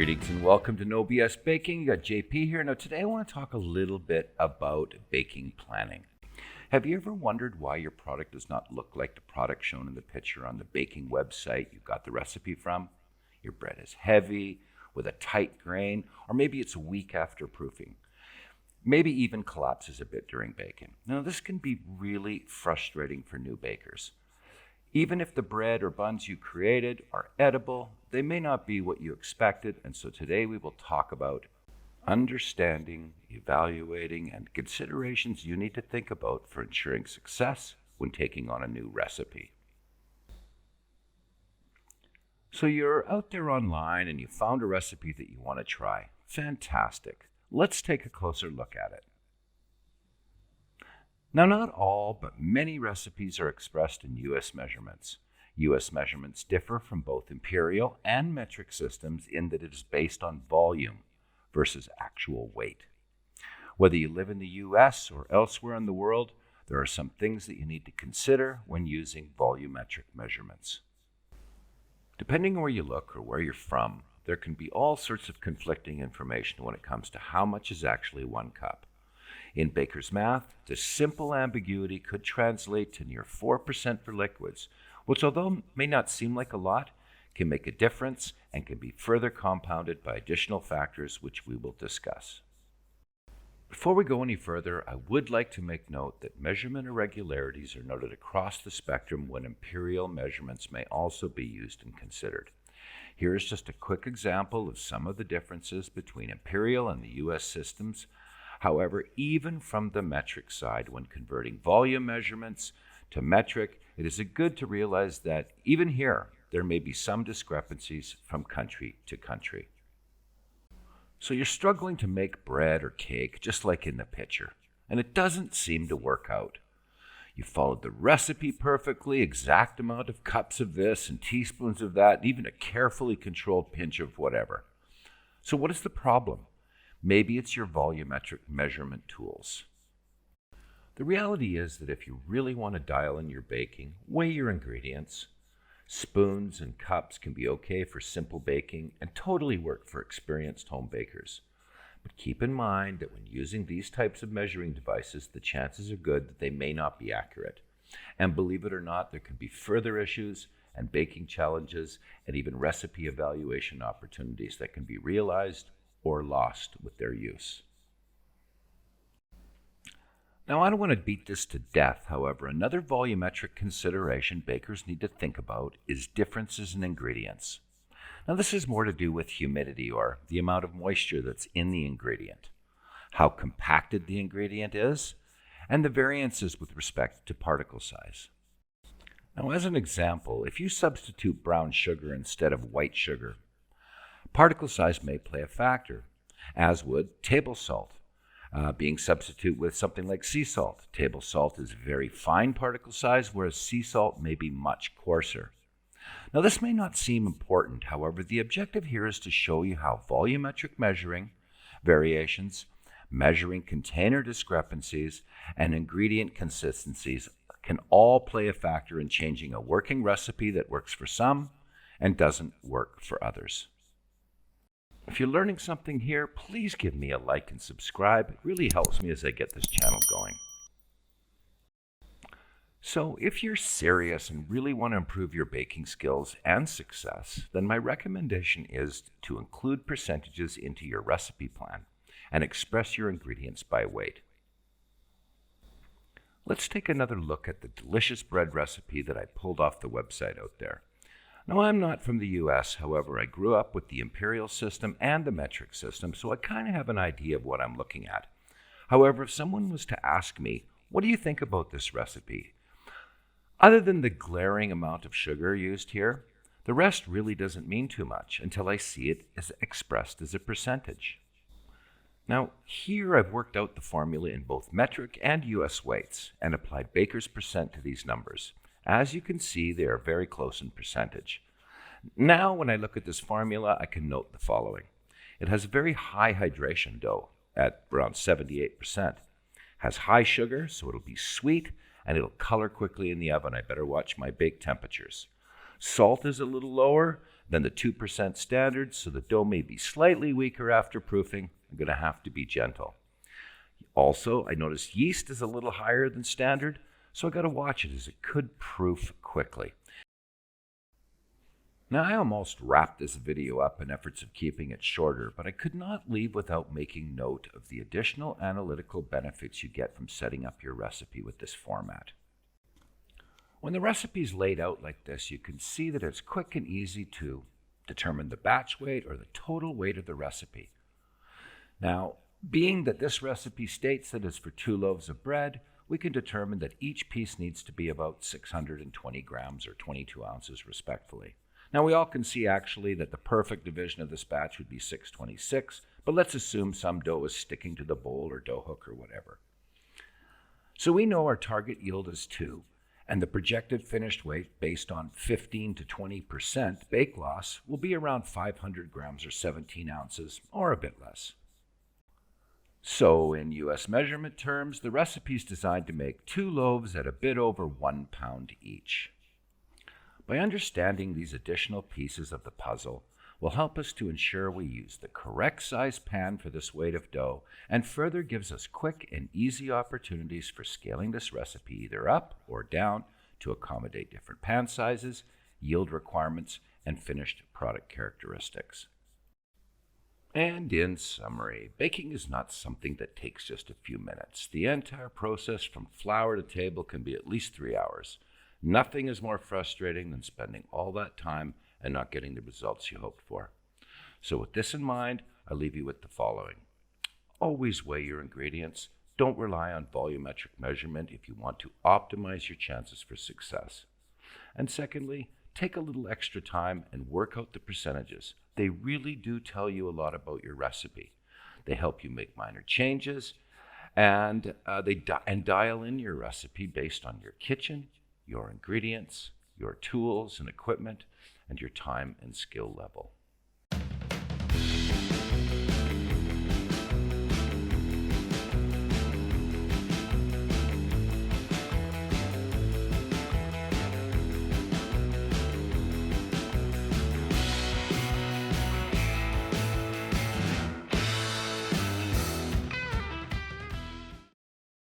Greetings and welcome to No BS Baking. You got JP here. Now today I want to talk a little bit about baking planning. Have you ever wondered why your product does not look like the product shown in the picture on the baking website you got the recipe from? Your bread is heavy, with a tight grain, or maybe it's weak after proofing. Maybe even collapses a bit during baking. Now this can be really frustrating for new bakers. Even if the bread or buns you created are edible, they may not be what you expected, and so today we will talk about understanding, evaluating, and considerations you need to think about for ensuring success when taking on a new recipe. So you're out there online and you found a recipe that you want to try. Fantastic. Let's take a closer look at it. Now, not all, but many recipes are expressed in U.S. measurements. U.S. measurements differ from both imperial and metric systems in that it is based on volume versus actual weight. Whether you live in the U.S. or elsewhere in the world, there are some things that you need to consider when using volumetric measurements. Depending on where you look or where you're from, there can be all sorts of conflicting information when it comes to how much is actually 1 cup. In baker's math, this simple ambiguity could translate to near 4% for liquids, which although may not seem like a lot, can make a difference and can be further compounded by additional factors which we will discuss. Before we go any further, I would like to make note that measurement irregularities are noted across the spectrum when imperial measurements may also be used and considered. Here is just a quick example of some of the differences between imperial and the U.S. systems. However, even from the metric side, when converting volume measurements to metric, it is good to realize that even here, there may be some discrepancies from country to country. So you're struggling to make bread or cake, just like in the picture, and it doesn't seem to work out. You followed the recipe perfectly, exact amount of cups of this and teaspoons of that, and even a carefully controlled pinch of whatever. So what is the problem? Maybe it's your volumetric measurement tools. The reality is that if you really want to dial in your baking, weigh your ingredients. Spoons and cups can be okay for simple baking and totally work for experienced home bakers. But keep in mind that when using these types of measuring devices, the chances are good that they may not be accurate. And believe it or not, there can be further issues and baking challenges and even recipe evaluation opportunities that can be realized or lost with their use. Now, I don't want to beat this to death. However, another volumetric consideration bakers need to think about is differences in ingredients. Now, this is more to do with humidity or the amount of moisture that's in the ingredient, how compacted the ingredient is, and the variances with respect to particle size. Now, as an example, if you substitute brown sugar instead of white sugar, particle size may play a factor, as would table salt. Being substituted with something like sea salt. Table salt is very fine particle size, whereas sea salt may be much coarser. Now this may not seem important, however, the objective here is to show you how volumetric measuring, variations, measuring container discrepancies, and ingredient consistencies can all play a factor in changing a working recipe that works for some and doesn't work for others. If you're learning something here, please give me a like and subscribe. It really helps me as I get this channel going. So if you're serious and really want to improve your baking skills and success, then my recommendation is to include percentages into your recipe plan and express your ingredients by weight. Let's take another look at the delicious bread recipe that I pulled off the website out there. Now, I'm not from the U.S., however, I grew up with the imperial system and the metric system, so I kind of have an idea of what I'm looking at. However, if someone was to ask me, what do you think about this recipe? Other than the glaring amount of sugar used here, the rest really doesn't mean too much until I see it as expressed as a percentage. Now, here I've worked out the formula in both metric and U.S. weights and applied baker's percent to these numbers. As you can see, they are very close in percentage. Now, when I look at this formula, I can note the following. It has a very high hydration dough at around 78%. Has high sugar, so it'll be sweet, and it'll color quickly in the oven. I better watch my bake temperatures. Salt is a little lower, than the 2% standard, so the dough may be slightly weaker after proofing. I'm going to have to be gentle. Also, I noticed yeast is a little higher than standard, so I got to watch it as it could proof quickly. Now, I almost wrapped this video up in efforts of keeping it shorter, but I could not leave without making note of the additional analytical benefits you get from setting up your recipe with this format. When the recipe is laid out like this, you can see that it's quick and easy to determine the batch weight or the total weight of the recipe. Now, being that this recipe states that it's for 2 loaves of bread, we can determine that each piece needs to be about 620 grams or 22 ounces respectively. Now, we all can see actually that the perfect division of this batch would be 626, but let's assume some dough is sticking to the bowl or dough hook or whatever. So we know our target yield is 2, and the projected finished weight based on 15 to 20% bake loss will be around 500 grams or 17 ounces, or a bit less. So in US measurement terms, the recipe is designed to make 2 loaves at a bit over 1 pound each. By understanding these additional pieces of the puzzle will help us to ensure we use the correct size pan for this weight of dough, and further gives us quick and easy opportunities for scaling this recipe either up or down to accommodate different pan sizes, yield requirements, and finished product characteristics. And in summary, baking is not something that takes just a few minutes. The entire process from flour to table can be at least 3 hours. Nothing is more frustrating than spending all that time and not getting the results you hoped for. So with this in mind, I leave you with the following. Always weigh your ingredients. Don't rely on volumetric measurement if you want to optimize your chances for success. And secondly, take a little extra time and work out the percentages. They really do tell you a lot about your recipe. They help you make minor changes and dial in your recipe based on your kitchen, your ingredients, your tools and equipment, and your time and skill level.